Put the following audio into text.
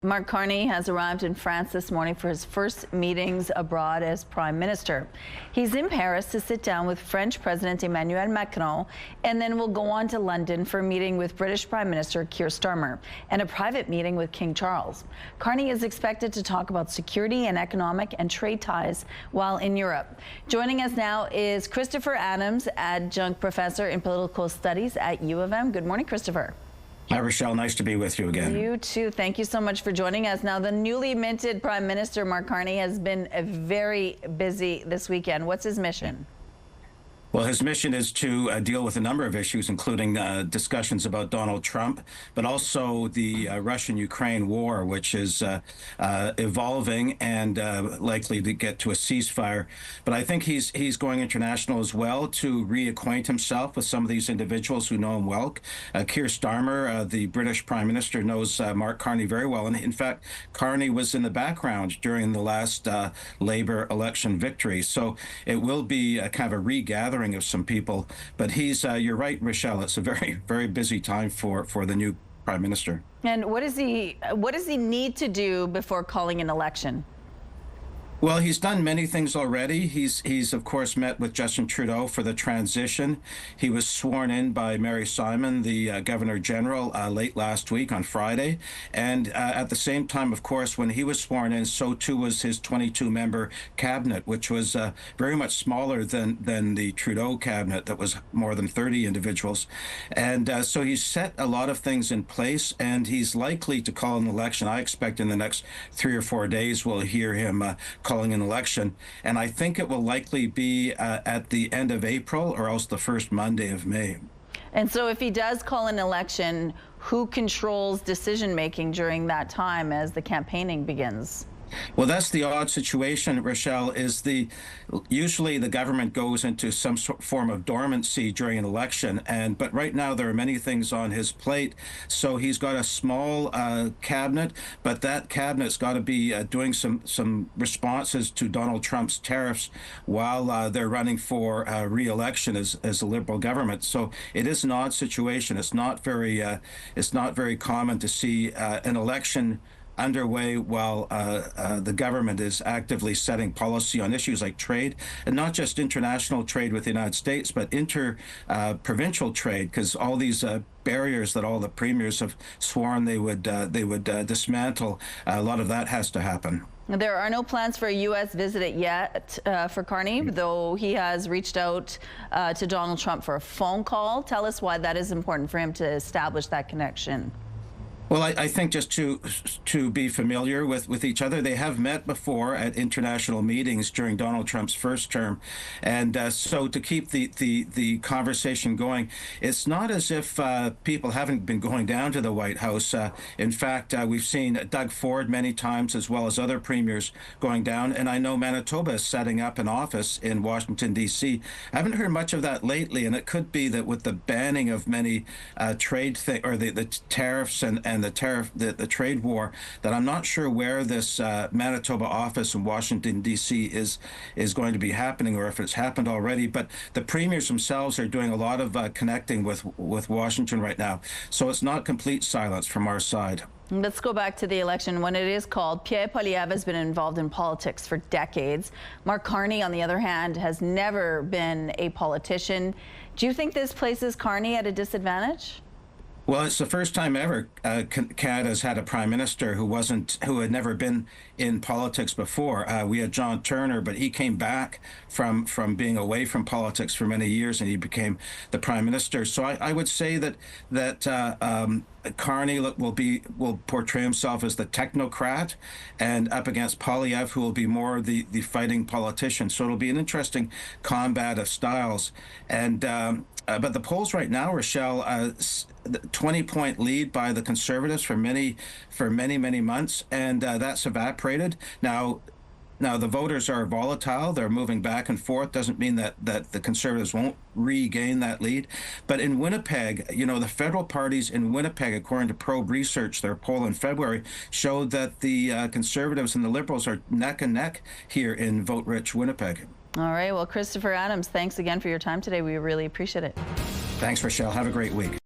Mark Carney has arrived in France this morning for his first meetings abroad as Prime Minister. He's in Paris to sit down with French President Emmanuel Macron and then will go on to London for a meeting with British Prime Minister Keir Starmer and a private meeting with King Charles. Carney is expected to talk about security and economic and trade ties while in Europe. Joining us now is Christopher Adams, adjunct professor in political studies at U of M. Good morning, Christopher. Hi, Rochelle. Nice to be with you again. You too. Thank you so much for joining us. Now, the newly minted Prime Minister, Mark Carney, has been very busy this weekend. What's his mission? Well, his mission is to deal with a number of issues, including discussions about Donald Trump, but also the Russian-Ukraine war, which is evolving and likely to get to a ceasefire. But I think he's going international as well to reacquaint himself with some of these individuals who know him well. Keir Starmer, the British Prime Minister, knows Mark Carney very well. And in fact, Carney was in the background during the last Labour election victory. So it will be a kind of a regathering of some people, but you're right, Rochelle, it's a very busy time for the new Prime Minister. And what does he need to do before calling an election? Well, he's done many things already. He's of course met with Justin Trudeau for the transition. He was sworn in by Mary Simon, the Governor General, late last week on Friday. And at the same time, of course, when he was sworn in, so too was his 22-member cabinet, which was very much smaller than the Trudeau cabinet that was more than 30 individuals. And so he's set a lot of things in place, and he's likely to call an election. I expect in the next 3 or 4 days we'll hear him calling an election, and I think it will likely be at the end of April or else the first Monday of May. And so if he does call an election, who controls decision-making during that time as the campaigning begins? Well, that's the odd situation, Rochelle, is usually the government goes into some form of dormancy during an election, but right now there are many things on his plate. So he's got a small cabinet, but that cabinet's got to be doing some responses to Donald Trump's tariffs while they're running for re-election as a Liberal government. So it is an odd situation. It's not very common to see an election underway while the government is actively setting policy on issues like trade, and not just international trade with the United States, but inter-provincial trade, because all these barriers that all the premiers have sworn they would dismantle, a lot of that has to happen. There are no plans for a U.S. visit yet for Carney, though he has reached out to Donald Trump for a phone call. Tell us why that is important for him to establish that connection. Well, I think just to be familiar with each other. They have met before at international meetings during Donald Trump's first term, and so to keep the conversation going, it's not as if people haven't been going down to the White House. In fact, we've seen Doug Ford many times, as well as other premiers going down, and I know Manitoba is setting up an office in Washington, D.C. I haven't heard much of that lately, and it could be that with the banning of many trade or the tariffs and the trade war, that I'm not sure where this Manitoba office in Washington, D.C. is going to be happening, or if it's happened already. But the premiers themselves are doing a lot of connecting with Washington right now. So it's not complete silence from our side. Let's go back to the election. When it is called, Pierre Poilievre has been involved in politics for decades. Mark Carney, on the other hand, has never been a politician. Do you think this places Carney at a disadvantage? Well, it's the first time ever Canada's had a prime minister who had never been in politics before. We had John Turner, but he came back from being away from politics for many years, and he became the prime minister. So I would say that Carney will portray himself as the technocrat, and up against Poilievre, who will be more the fighting politician. So it'll be an interesting combat of styles. And but the polls right now, Rochelle, 20-point lead by the Conservatives for many months, and that's evaporated. Now the voters are volatile. They're moving back and forth. Doesn't mean that the Conservatives won't regain that lead. But in Winnipeg, the federal parties in Winnipeg, according to Probe Research, their poll in February, showed that the Conservatives and the Liberals are neck and neck here in vote-rich Winnipeg. All right. Well, Christopher Adams, thanks again for your time today. We really appreciate it. Thanks, Rochelle. Have a great week.